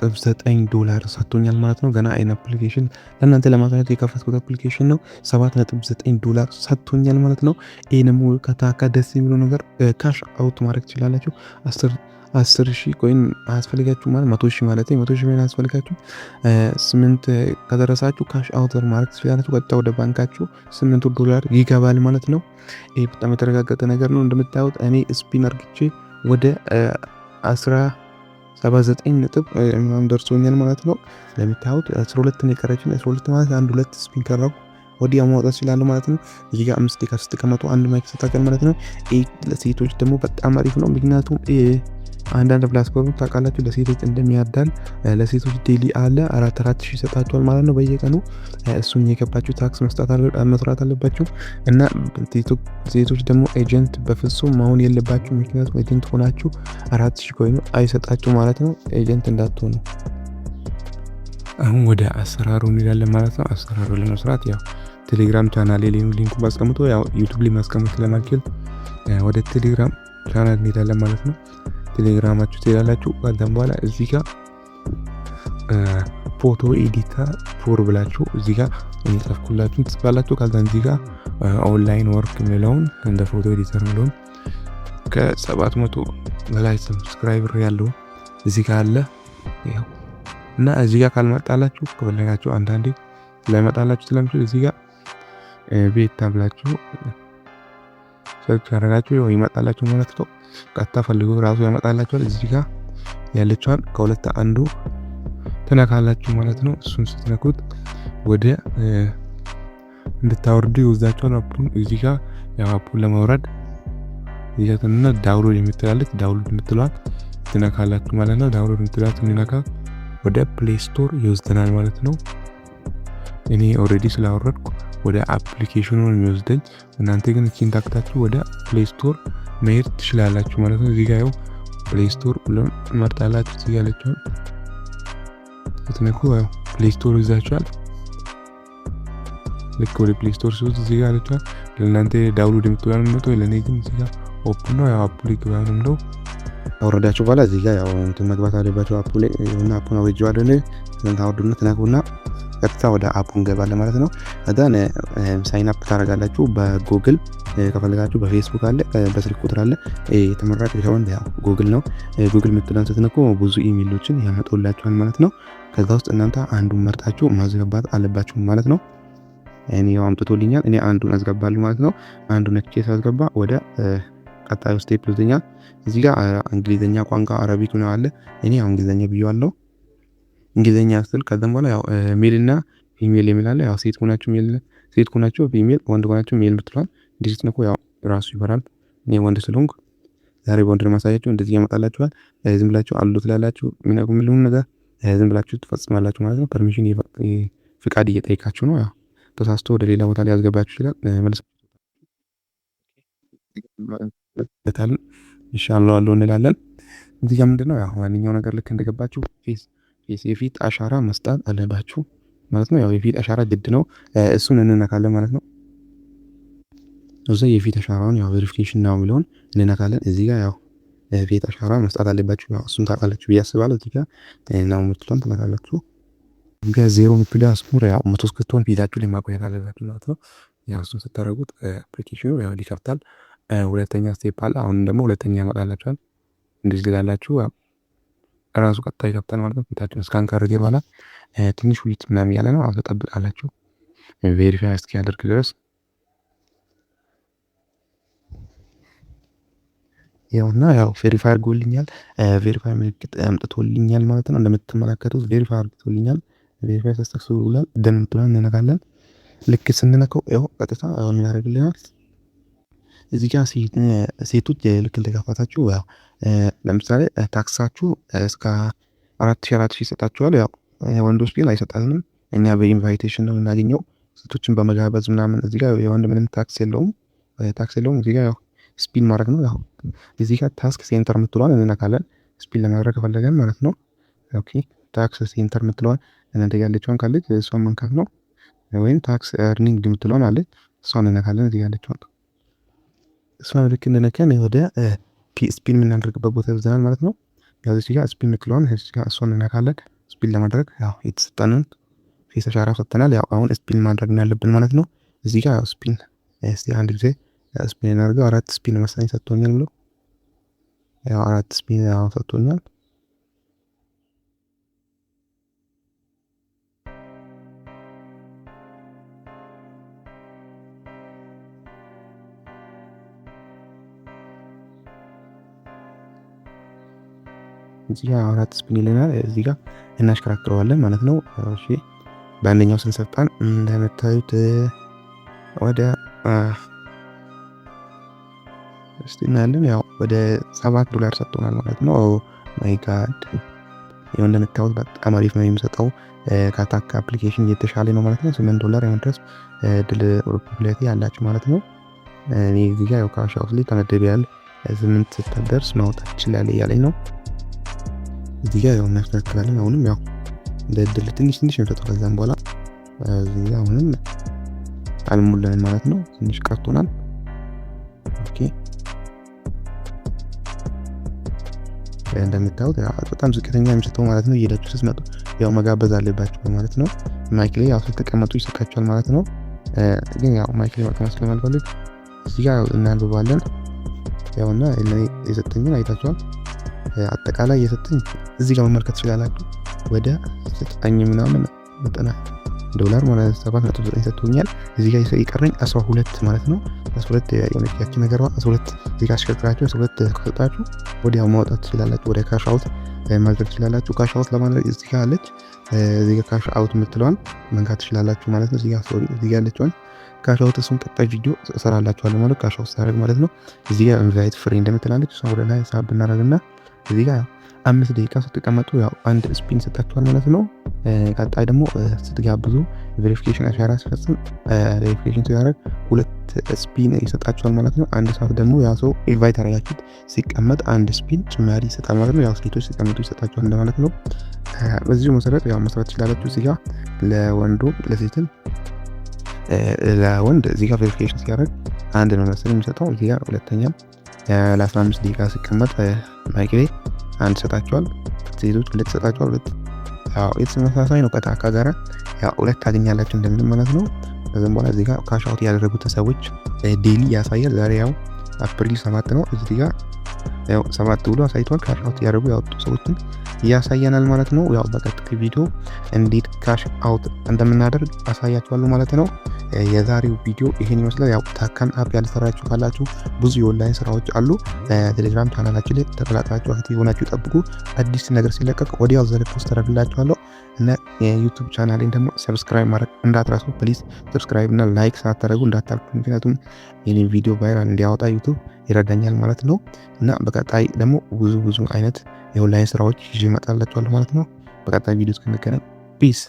$7.9 ሰጥቶኛል ማለት ነው። ገና አይን አፕሊኬሽን ለእናንተ ለማሳየት የከፈትኩት አፕሊኬሽን ነው። $7.9 ሰጥቶኛል ማለት ነው። ይህንም ከታካ ደስ የሚለው ነገር ካሽ አውት ማድረግ ትችላላችሁ። 10,000 ኮይን አያስፈልጋችሁ ማለት 100,000 ማለት 100,000 ኮይን አያስፈልጋችሁ። 8 ከደረሳችሁ ካሽ አውት ማድረግ ትችላላችሁ። ቀጥታ ወደ ባንካችሁ $8 ይገባል ማለት ነው። ይሄ በጣም የተረጋገጠ ነገር ነው። እንደምታዩት እኔ ስፒን አርግቼ ወደ 79 ነጥብ ምናምን ደርሶኛል ማለት ነው። ለምታዩት 12 ነው የቀረችኝ። 12 ማለት አንድ ሁለት ስፒን ከራኩ ወዲያ ማውጣት ይችላል ማለት ነው። እዚህ ጋር 5 ከ6 ከመቶ አንድ ማይክ ተታቀል ማለት ነው። ይሄ ለሴቶች ደግሞ በጣም አሪፍ ነው። ምክንያቱም አንዳንድ ፕላትፎርም ታውቃላችሁ ለሴቶች እንደሚያዳል ለሴቶች ዴሊ አለ 4,000 ይሰጣቸዋል ማለት ነው በየቀኑ። እሱን የገባችሁ ታክስ መስራት አለባችሁ። እና ሴቶች ደግሞ ኤጀንት በፍጹም መሆን የለባችሁ። ምክንያቱም ኤጀንት ሆናችሁ 4,000 ኮይኑ አይሰጣችሁ ማለት ነው። ኤጀንት እንዳትሆኑ። አሁን ወደ አሰራሩ እንሄዳለን ማለት ነው። አሰራሩ ለመስራት ያው ቴሌግራም ቻናል ላይ ሊንኩ ባስቀምጦ ያው ዩቲዩብ ላይ ማስቀመጥ ስለማልችል ወደ ቴሌግራም ቻናል እንሄዳለን ማለት ነው። ቴሌግራማችሁ ትሄዳላችሁ። ከዛም በኋላ እዚህ ጋር ፎቶ ኤዲተር ፎር ብላችሁ እዚህ ጋር የጻፍኩላችሁን ትጽፋላችሁ። ከዛ እዚህ ጋር ኦንላይን ወርክ የሚለውን እንደ ፎቶ ኤዲተር የሚለውን ከ700 በላይ ሰብስክራይበር ያለው እዚህ ጋር አለ። ያው እና እዚህ ጋር ካልመጣላችሁ ከፈለጋችሁ አንዳንዴ ላይመጣላችሁ ስለምችል እዚህ ጋር ቤት ታብላችሁ ሰርች አደረጋችሁ ይመጣላችሁ ማለት ነው። ቀጥታ ፈልጉ ራሱ ያመጣላችኋል። እዚህ ጋር ያለችዋን ከሁለት አንዱ ትነካላችሁ ማለት ነው። እሱን ስትነኩት ወደ እንድታወርዱ ይወስዳችኋል አፑን። እዚህ ጋር ያው አፑን ለማውረድ ይያተና ዳውንሎድ የምትላለች ዳውንሎድ የምትሏት ትነካላችሁ ማለት ነው። ዳውንሎድ የምትሏት ትነካ ወደ ፕሌይ ስቶር ይወስደናል ማለት ነው። እኔ ኦሬዲ ስላወረድኩ ወደ አፕሊኬሽኑ ነው የሚወስደኝ። እናንተ ግን እቺን ታክታችሁ ወደ ፕሌይ ስቶር መሄድ ትችላላችሁ ማለት ነው። እዚህ ጋር ያው ፕሌይ ስቶር ብለን መርጣላችሁ እዚህ ጋር ያለችው ስትነኩ ያው ፕሌይ ስቶር ይዛችኋል። ልክ ወደ ፕሌይ ስቶር ሲወስድ እዚህ ጋር ያለችው ለእናንተ ዳውንሎድ የምትባለው ነው። ለኔ ግን እዚህ ጋር ኦፕን ነው። ያው አፕሊኬሽኑ ነው አውረዳችሁ በኋላ እዚህ ጋር ያው እንትን መግባት አለባችሁ። አፑ ላይ እና አፑን አውርጄዋለሁ እኔ ታወርዱና ትነኩና ቀጥታ ወደ አፑ እንገባለን ማለት ነው። ከዛን ሳይን አፕ ታደርጋላችሁ በጉግል ከፈለጋችሁ በፌስቡክ አለ በስልክ ቁጥር አለ። የተመረጠ ቢሆን ያው ጉግል ነው። ጉግል ምትለን ስትነኩ ብዙ ኢሜሎችን ያመጣላችኋል ማለት ነው። ከዛ ውስጥ እናንተ አንዱን መርጣችሁ ማስገባት አለባችሁ ማለት ነው። እኔ ያው አምጥቶልኛል። እኔ አንዱን አስገባለሁ ማለት ነው። አንዱን ነክቼ ሳስገባ ወደ ቀጣዩ ስቴፕ ይወስደኛል። እዚህ ጋር እንግሊዘኛ ቋንቋ አረቢክ ነው አለ። እኔ ያው እንግሊዘኛ ብየዋለሁ። እንግሊዘኛ ስል ከዛም በኋላ ያው ሜል እና ፊሜል የሚል አለ። ያው ሴት ሆናችሁ ሜል፣ ሴት ሆናችሁ ፊሜል፣ ወንድ ሆናችሁ ሜል ብትሏል እንዴት ነው ያው ራሱ ይበራል። እኔ ወንድ ስለሆንኩ ዛሬ በወንድ ማሳያችሁ እንደዚህ ያመጣላችኋል። ዝም ብላችሁ አሉ ትላላችሁ። ምንም ነገር ዝም ብላችሁ ትፈጽማላችሁ ማለት ነው። ፐርሚሽን ፍቃድ እየጠየቃችሁ ነው። ያው ተሳስቶ ወደ ሌላ ቦታ ላይ ያስገባችሁ ይችላል። መልስ ኢንሻአላህ አለው እንላለን። እዚህ ጋር ምንድነው ያው ማንኛው ነገር ልክ እንደገባችሁ የፊት አሻራ መስጠት አለባችሁ ማለት ነው። ያው የፊት አሻራ ግድ ነው። እሱን እንነካለን ማለት ነው። እዛ የፊት አሻራውን ያው ቬሪፊኬሽን ነው የሚለውን እንነካለን። እዚህ ጋር ያው የፊት አሻራ መስጠት አለባችሁ። ያው እሱን ታውቃላችሁ ብዬ አስባለሁ። እዚህ ጋር ነው የምትሉን ትነካላችሁ። ከዜሮ ምትሉ አስሙር ያው 100 እስክትሆን ፊታችሁ ላይ ማቆየት አለባችሁ ማለት ነው። ያው እሱን ስታደርጉት አፕሊኬሽኑ ያው ይከፍታል። ሁለተኛ ስቴፕ አለ። አሁን ደግሞ ሁለተኛ ያመጣላችኋል። እንደዚህ ትላላችሁ ራሱ ቀጥታ ይከፍታል ማለት ነው። ፊታችሁን ስካን ካደረገ በኋላ ትንሽ ዊት ምናምን ያለ ነው። አሁን ተጠብቃላችሁ ቬሪፋይ እስኪያደርግ ድረስ። ያውና ያው ቬሪፋይ አድርጎልኛል። ቬሪፋይ ምልክት አምጥቶልኛል ማለት ነው። እንደምትመለከቱት ቬሪፋይ አድርጎልኛል። ቬሪፋይ ሰክሰስፉል ደን ምትለን እንነካለን። ልክ ስንነካው ያው ቀጥታ አሁን ያደርግልናል። እዚህ ጋር ሴቶች ልክ እንደከፋታችሁ ያው ለምሳሌ ታክሳችሁ እስከ 4,000 ይሰጣችኋል። ያው ወንዶች ግን አይሰጣልንም። እኛ በኢንቫይቴሽን ነው የምናገኘው ሴቶችን በመጋበዝ ምናምን። እዚህ ጋር የወንድ ምንም ታክስ የለውም። እዚህ ጋር ያው ስፒን ማድረግ ነው። ያው እዚህ ጋር ታክስ ሴንተር የምትለዋን እንነካለን ስፒን ለማድረግ ከፈለገን ማለት ነው። ኦኬ ታክስ ሴንተር የምትለዋን እናንተ ያለችውን ካለች እሷን መንካት ነው። ወይም ታክስ ኤርኒንግ የምትለዋን አለች እሷን እንነካለን። እዚህ ያለችውን እሷን ልክ እንደነካን ወደ ስፒን የምናደርግበት ቦታ ይወስደናል ማለት ነው። ያው እዚህ ጋር ስፒን የምትለዋን እዚህ ጋር እሷን እንነካለን። ስፒን ለማድረግ ያው የተሰጠንን ፌስ አሻራ ሰጥተናል። ያው አሁን ስፒን ማድረግ ያለብን ማለት ነው። እዚህ ጋር ያው ስፒን እስቲ አንድ ጊዜ ስፒን እናድርገው። 4 ስፒን መሰለኝ ሰጥቶኛል ብሎ ያው 4 ስፒን ያው ሰጥቶኛል። እዚህ ጋር 4 ስፒን ይለናል። እዚህ ጋር እናሽከራክረዋለን ማለት ነው። እሺ በአንደኛው ስንሰጣን እንደምታዩት ወደ እስቲ እናያለን። ያው ወደ $7 ሰጥቶናል ማለት ነው። ማይ ጋድ ይሄው እንደምታዩት በጣም አሪፍ ነው የሚሰጠው። ከአታክ አፕሊኬሽን እየተሻለ ነው ማለት ነው። $8 የመድረስ ድል ፕሮባቢሊቲ ያላችሁ ማለት ነው። እኔ እዚህ ጋር ያው ካሽ አውት ላይ ተመደቢያል 8 ስትደርስ ማውጣት ይችላል እያለኝ ነው። እዚህ ጋር ያው እናስተካክላለን። አሁንም ያው እንደ ድል ትንሽ እንሰጠው። ከዛም በኋላ እዚህ ጋር አሁንም አልሞላንም ማለት ነው። ትንሽ ቀርቶናል። ኦኬ እንደምታዩት በጣም ዝቅተኛ የሚሰጠው ማለት ነው። እየሄዳችሁ ስትመጡ ያው መጋበዝ አለባችሁ ማለት ነው። ማይክ ላይ ያው ስትቀመጡ ይሰጣችኋል ማለት ነው። ግን ያው ማይክ ላይ መቀመጥ ስለማልፈልግ እዚህ ጋር እናንብባለን። ያውና እኔ የሰጠኝን አይታችኋል። አጠቃላይ የሰጠኝ እዚህ ጋር መመልከት ትችላላችሁ። ወደ 9 ምናምን $90 ማለት 7.9 ሰጥቶኛል። እዚህ ጋር ይቀረኝ 12 ማለት ነው። 12 የሆነች ያቺ ነገሯ 12 እዚህ ጋር አሽከርክራችሁ 12 ከሰጣችሁ ወዲያው ማውጣት ትችላላችሁ። ወደ ካሽ አውት ማድረግ ትችላላችሁ። ካሽ አውት ለማድረግ እዚህ ጋር አለች። እዚህ ጋር ካሽ አውት የምትለዋን መንካት ትችላላችሁ ማለት ነው። እዚህ ጋር እዚህ ጋር አለችዋን ካሽ አውት እሱን ቀጣይ ቪዲዮ እሰራላችኋለሁ ማለት ካሽ አውት ታደርግ ማለት ነው። እዚህ ጋር ኢንቫይት ፍሪ እንደምትላለች እሷ ወደ ላይ ሳብ እናደርግና እዚህ ጋር 5 ደቂቃ ስትቀመጡ ያው አንድ ስፒን ሰጣችኋል ማለት ነው። ቀጣይ ደግሞ ስትጋብዙ ቬሪፊኬሽን አሻራ ሲፈጽም ቬሪፊኬሽን ሲያደርግ 2 ስፒን ይሰጣችኋል ማለት ነው። አንድ ሰዓት ደግሞ ያ ሰው ኢንቫይት አደረጋችሁት ሲቀመጥ አንድ ስፒን ጭማሪ ይሰጣል ማለት ነው። ያው ሴቶች ሲቀመጡ ይሰጣችኋል እንደማለት ነው። በዚሁ መሰረት ያው መስራት ትችላላችሁ። እዚህ ጋር ለወንዱ ለሴትም ለወንድ እዚህ ጋር ቬሪፊኬሽን ሲያደርግ አንድ ነው መሰለኝ የሚሰጠው። እዚህ ጋር ሁለተኛም ለ15 ደቂቃ ሲቀመጥ ማይክ ላይ አንድ ሰጣቸዋል። ሴቶች 2 ሰጣቸዋል። ያው የተመሳሳይ ነው ከታካ ጋራ ያው 2 ታገኛላችሁ እንደምንም ማለት ነው። ከዛም በኋላ እዚህ ጋር ካሽ አውት ያደረጉትን ሰዎች ዴሊ ያሳያል። ዛሬ ያው አፕሪል 7 ነው። እዚህ ጋር ያው 7 ብሎ አሳይቷል። ካሽ አውት ያደረጉ ያወጡ ሰዎችን ያሳየናል ማለት ነው። ያው በቀጣይ ቪዲዮ እንዴት ካሽ አውት እንደምናደርግ አሳያችኋለሁ ማለት ነው። የዛሬው ቪዲዮ ይሄን ይመስላል። ያው ታካን አፕ ያልሰራችሁ ካላችሁ ብዙ የኦንላይን ስራዎች አሉ። ቴሌግራም ቻናላችን ላይ ተቀላቅላችሁ አክቲቭ ሆናችሁ ጠብቁ። አዲስ ነገር ሲለቀቅ ወዲያው ፖስት አደርግላችኋለሁ እና የዩቲዩብ ቻናሌን ደግሞ ሰብስክራይብ ማድረግ እንዳትረሱ ፕሊዝ። ሰብስክራይብ እና ላይክ ሳታደርጉ እንዳታልፉ፣ ምክንያቱም የኔ ቪዲዮ ቫይራል እንዲያወጣ ዩቲዩብ ይረዳኛል ማለት ነው። እና በቀጣይ ደግሞ ብዙ አይነት የኦንላይን ስራዎች ይዤ እመጣላችኋለሁ ማለት ነው። በቀጣይ ቪዲዮ እስክንገናኝ ፒስ።